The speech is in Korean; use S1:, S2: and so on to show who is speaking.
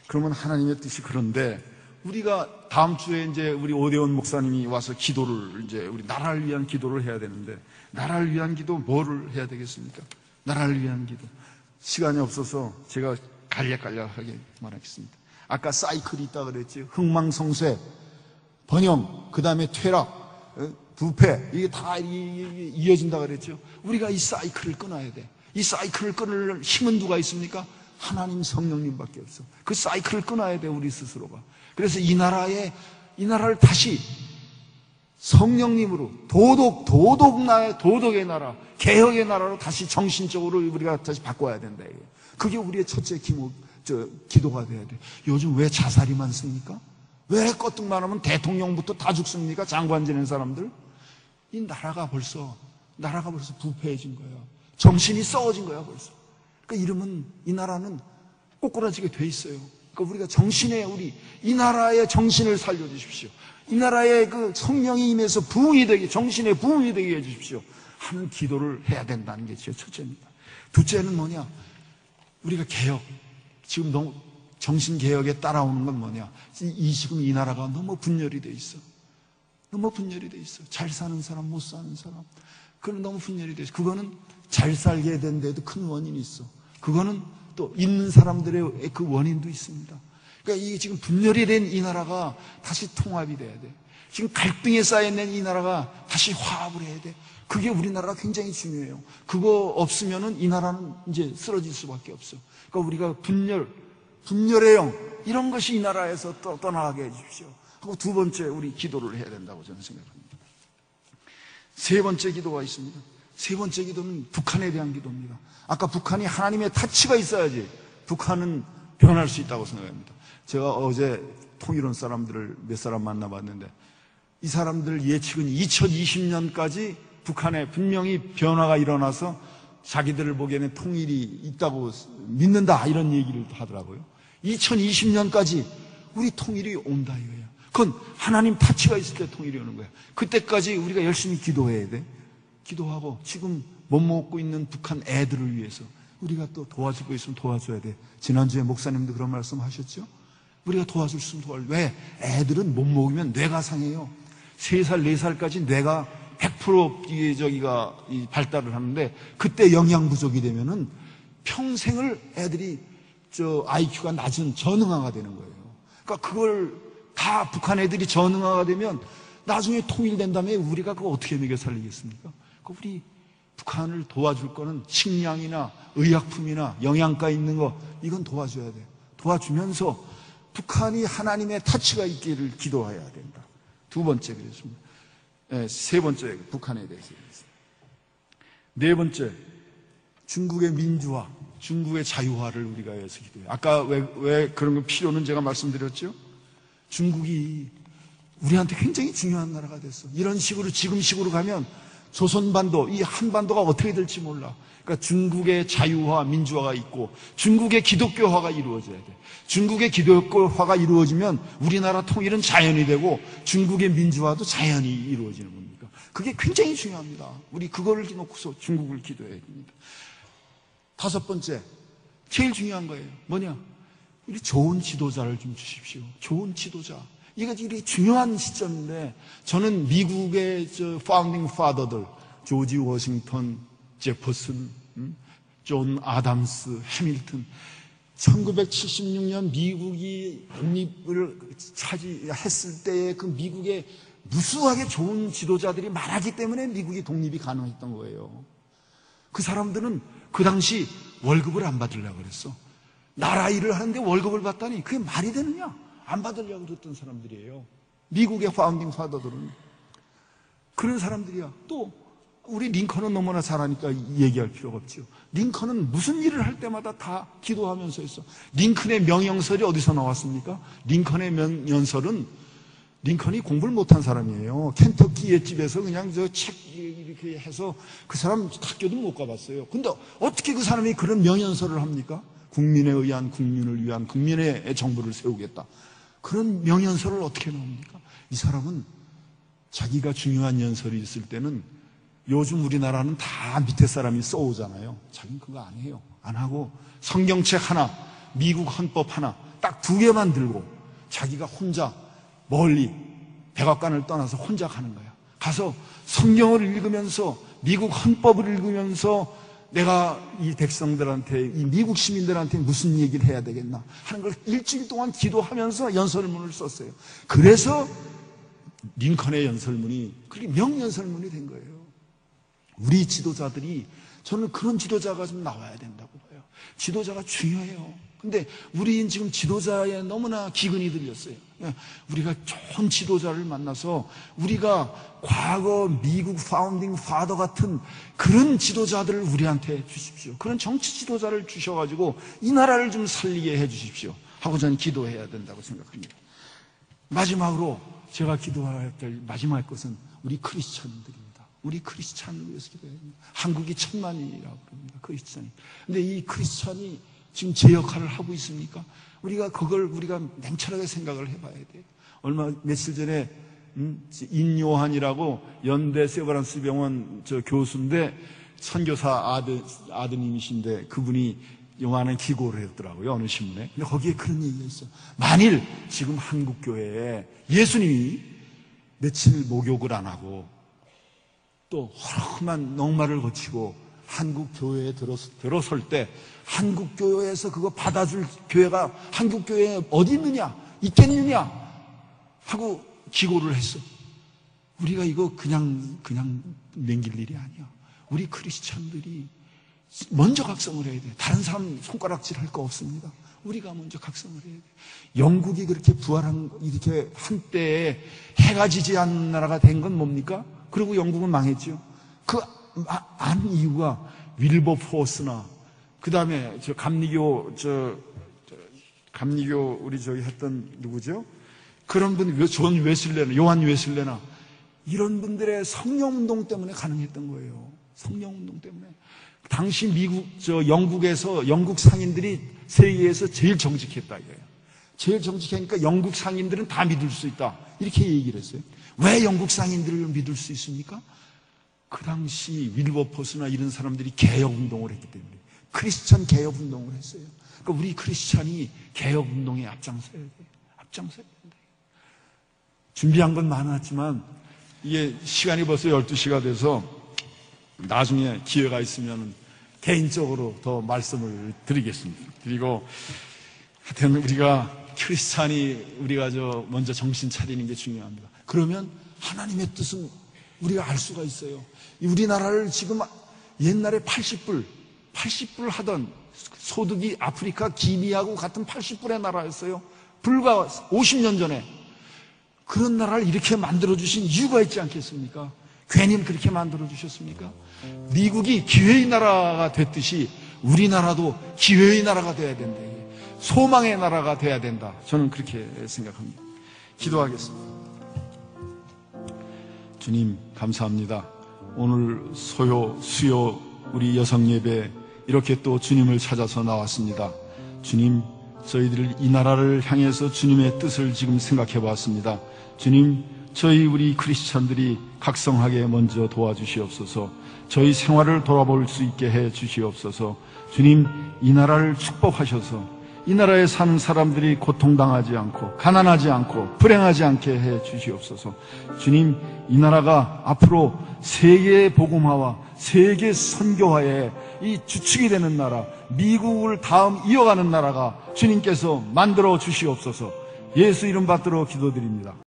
S1: 그러면 하나님의 뜻이 그런데 우리가 다음 주에 이제 우리 오대원 목사님이 와서 기도를 이제 우리 나라를 위한 기도를 해야 되는데 나라를 위한 기도 뭐를 해야 되겠습니까? 나라를 위한 기도. 시간이 없어서 제가 간략하게 말하겠습니다. 아까 사이클이 있다 그랬지. 흥망성쇠, 번영, 그 다음에 퇴락, 부패, 이게 다 이어진다 그랬죠. 우리가 이 사이클을 끊어야 돼. 이 사이클을 끊을 힘은 누가 있습니까? 하나님 성령님밖에 없어. 그 사이클을 끊어야 돼, 우리 스스로가. 그래서 이 나라를 다시 성령님으로 도덕의 나라, 개혁의 나라로 다시 정신적으로 우리가 다시 바꿔야 된다. 그게 우리의 첫째 기도가 돼야 돼. 요즘 왜 자살이 많습니까? 왜 꺼뜩만 하면 대통령부터 다 죽습니까? 장관 지낸 사람들? 이 나라가 벌써 부패해진 거예요. 정신이 썩어진 거야, 벌써. 그러니까 이러면 이 나라는 꼬꾸라지게 돼 있어요. 그러니까 우리가 이 나라의 정신을 살려주십시오. 이 나라의 그 성령이 임해서 정신의 부흥이 되게 해주십시오. 하는 기도를 해야 된다는 게 제 첫째입니다. 둘째는 뭐냐? 우리가 지금 너무 정신개혁에 따라오는 건 뭐냐? 지금 이 나라가 너무 분열이 돼 있어. 너무 분열이 돼 있어. 잘 사는 사람, 못 사는 사람. 그건 너무 분열이 돼 있어. 그거는 잘 살게 된 데도 큰 원인이 있어. 그거는 또 있는 사람들의 그 원인도 있습니다. 그러니까 이게 지금 분열이 된 이 나라가 다시 통합이 돼야 돼. 지금 갈등에 쌓여있는 이 나라가 다시 화합을 해야 돼. 그게 우리나라가 굉장히 중요해요. 그거 없으면은 이 나라는 이제 쓰러질 수밖에 없어. 그러니까 우리가 분열의 영, 이런 것이 이 나라에서 떠나가게 해주십시오. 하고 두 번째 우리 기도를 해야 된다고 저는 생각합니다. 세 번째 기도가 있습니다. 세 번째 기도는 북한에 대한 기도입니다. 아까 북한이 하나님의 타치가 있어야지 북한은 변할 수 있다고 생각합니다. 제가 어제 통일원 사람들을 몇 사람 만나봤는데 이 사람들 예측은 2020년까지 북한에 분명히 변화가 일어나서 자기들을 보기에는 통일이 있다고 믿는다, 이런 얘기를 하더라고요. 2020년까지 우리 통일이 온다 이거예요. 그건 하나님 타치가 있을 때 통일이 오는 거예요. 그때까지 우리가 열심히 기도해야 돼. 기도하고 지금 못 먹고 있는 북한 애들을 위해서 우리가 또 도와줄 거 있으면 도와줘야 돼. 지난주에 목사님도 그런 말씀 하셨죠? 우리가 도와줄 수 있으면 도와줘. 왜? 애들은 못 먹으면 뇌가 상해요. 3살, 4살까지 뇌가 100% 발달을 하는데 그때 영양 부족이 되면은 평생을 애들이 IQ가 낮은 전응아가 되는 거예요. 그러니까 그걸 다 북한 애들이 전응아가 되면 나중에 통일된 다음에 우리가 그거 어떻게 먹여 살리겠습니까? 우리 북한을 도와줄 거는 식량이나 의약품이나 영양가 있는 거, 이건 도와줘야 돼. 도와주면서 북한이 하나님의 타치가 있기를 기도해야 된다. 두 번째 그랬습니다. 세 번째 북한에 대해서 그랬습니다. 네 번째 중국의 민주화, 중국의 자유화를 우리가 해서 기도해요. 아까 왜 그런 거 필요는 제가 말씀드렸죠? 중국이 우리한테 굉장히 중요한 나라가 됐어. 이런 식으로 지금식으로 가면 조선반도, 이 한반도가 어떻게 될지 몰라. 그러니까 중국의 자유화, 민주화가 있고 중국의 기독교화가 이루어져야 돼. 중국의 기독교화가 이루어지면 우리나라 통일은 자연이 되고 중국의 민주화도 자연히 이루어지는 겁니다. 그게 굉장히 중요합니다. 우리 그거를 놓고서 중국을 기도해야 됩니다. 다섯 번째, 제일 중요한 거예요. 뭐냐? 우리 좋은 지도자를 좀 주십시오. 좋은 지도자. 이게 중요한 시점인데 저는 미국의 파운딩 파더들, 조지 워싱턴, 제퍼슨, 존 아담스, 해밀턴, 1976년 미국이 독립을 차지했을 때의 그 미국의 무수하게 좋은 지도자들이 많았기 때문에 미국이 독립이 가능했던 거예요. 그 사람들은 그 당시 월급을 안 받으려고 그랬어. 나라 일을 하는데 월급을 받다니 그게 말이 되느냐? 안 받으려고 그랬던 사람들이에요. 미국의 파운딩 파더들은 그런 사람들이야. 또 우리 링컨은 너무나 잘하니까 얘기할 필요가 없죠. 링컨은 무슨 일을 할 때마다 다 기도하면서 했어. 링컨의 명연설이 어디서 나왔습니까? 링컨의 명연설은 링컨이 공부를 못한 사람이에요. 켄터키의 집에서 그냥 책 이렇게 해서 그 사람 학교도 못 가봤어요. 근데 어떻게 그 사람이 그런 명연설을 합니까? 국민에 의한 국민을 위한 국민의 정부를 세우겠다. 그런 명연설을 어떻게 나옵니까? 이 사람은 자기가 중요한 연설이 있을 때는 요즘 우리나라는 다 밑에 사람이 써오잖아요. 자기는 그거 안 해요. 안 하고 성경책 하나, 미국 헌법 하나, 딱 2개만 들고 자기가 혼자 멀리 백악관을 떠나서 혼자 가는 거야. 가서 성경을 읽으면서 미국 헌법을 읽으면서 내가 이 백성들한테, 이 미국 시민들한테 무슨 얘기를 해야 되겠나 하는 걸 일주일 동안 기도하면서 연설문을 썼어요. 그래서 링컨의 연설문이 그렇게 명연설문이 된 거예요. 우리 지도자들이, 저는 그런 지도자가 좀 나와야 된다고 봐요. 지도자가 중요해요. 근데 우리는 지금 지도자에 너무나 기근이 들렸어요. 우리가 좋은 지도자를 만나서 우리가 과거 미국 파운딩 파더 같은 그런 지도자들을 우리한테 주십시오. 그런 정치 지도자를 주셔가지고 이 나라를 좀 살리게 해 주십시오 하고 저는 기도해야 된다고 생각합니다. 마지막으로 제가 기도해야 될 마지막 것은 우리 크리스찬들입니다. 우리 크리스찬을 위해서 기도해야 됩니다. 한국이 1000만이라고 그럽니다. 크리스찬이. 근데 이 크리스찬이 지금 제 역할을 하고 있습니까? 우리가 그걸 우리가 냉철하게 생각을 해봐야 돼요. 며칠 전에 인요한이라고 연대 세브란스 병원 교수인데 선교사 아드님이신데 그분이 요만한 기고를 했더라고요. 어느 신문에. 근데 거기에 그런 얘기가 있어요. 만일 지금 한국 교회에 예수님이 며칠 목욕을 안 하고 또 허름한 녹말을 거치고 한국 교회에 들어설 때 한국 교회에서 그거 받아줄 교회가 한국 교회에 어디 있느냐, 있겠느냐 하고 기고를 했어. 우리가 이거 그냥 넘길 일이 아니야. 우리 크리스찬들이 먼저 각성을 해야 돼. 다른 사람 손가락질 할 거 없습니다. 우리가 먼저 각성을 해야 돼. 영국이 그렇게 부활한, 이렇게 한때에 해가 지지 않는 나라가 된 건 뭡니까? 그리고 영국은 망했죠. 그 안 이유가 윌버포스나 그 다음에 감리교 우리 했던 누구죠? 그런 분, 존 웨슬레나, 요한 웨슬레나 이런 분들의 성령운동 때문에 가능했던 거예요. 성령운동 때문에. 당시 영국에서 영국 상인들이 세계에서 제일 정직했다 이거예요. 제일 정직하니까 영국 상인들은 다 믿을 수 있다 이렇게 얘기를 했어요. 왜 영국 상인들을 믿을 수 있습니까? 그 당시 윌버포스나 이런 사람들이 개혁운동을 했기 때문에 크리스찬 개혁운동을 했어요. 그러니까 우리 크리스찬이 개혁운동에 앞장서야 돼요. 앞장서야 된다. 준비한 건 많았지만 이게 시간이 벌써 12시가 돼서 나중에 기회가 있으면 개인적으로 더 말씀을 드리겠습니다. 그리고 하여튼 우리가 크리스찬이 우리가 먼저 정신 차리는 게 중요합니다. 그러면 하나님의 뜻은 우리가 알 수가 있어요. 우리나라를 지금 옛날에 80불 하던 소득이 아프리카 기니하고 같은 80불의 나라였어요. 불과 50년 전에. 그런 나라를 이렇게 만들어주신 이유가 있지 않겠습니까? 괜히 그렇게 만들어주셨습니까? 미국이 기회의 나라가 됐듯이 우리나라도 기회의 나라가 돼야 된다. 소망의 나라가 돼야 된다. 저는 그렇게 생각합니다. 기도하겠습니다. 주님 감사합니다. 오늘 수요 우리 여성 예배 이렇게 또 주님을 찾아서 나왔습니다. 주님, 저희들 이 나라를 향해서 주님의 뜻을 지금 생각해 보았습니다. 주님, 우리 크리스찬들이 각성하게 먼저 도와주시옵소서. 저희 생활을 돌아볼 수 있게 해 주시옵소서. 주님, 이 나라를 축복하셔서 이 나라에 사는 사람들이 고통당하지 않고 가난하지 않고 불행하지 않게 해 주시옵소서. 주님, 이 나라가 앞으로 세계 복음화와 세계 선교화의 이 주축이 되는 나라, 미국을 다음 이어가는 나라가 주님께서 만들어 주시옵소서. 예수 이름 받들어 기도드립니다.